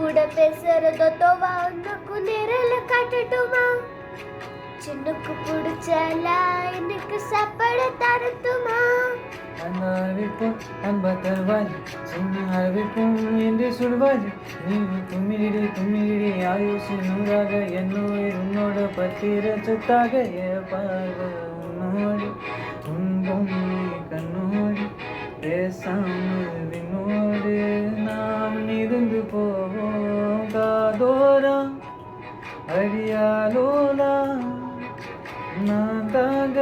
கூட பேசுறதோ தோவா உனக்கு நிரல காட்டட்டுமா சின்னுக்கு பிடிச்ச லைனுக்கு சாப்பாடு தரட்டுமா அந்த அறிவிப்பும் அன்ப தருவாய் சின்ன அறிவிப்பும் என்று சொல்வாய் நீ கும்மிடி ஆயுசு நூறாக என்னுயிர் உன்னோட பத்திர சொத்தாக ஏற்பாக உன்னோடு உன் பொம்மை கண்ணோடு பேசாமல் வினோடு நாம் இருந்து போவோம் காதோரா அடியாலோலா நான் தாங்க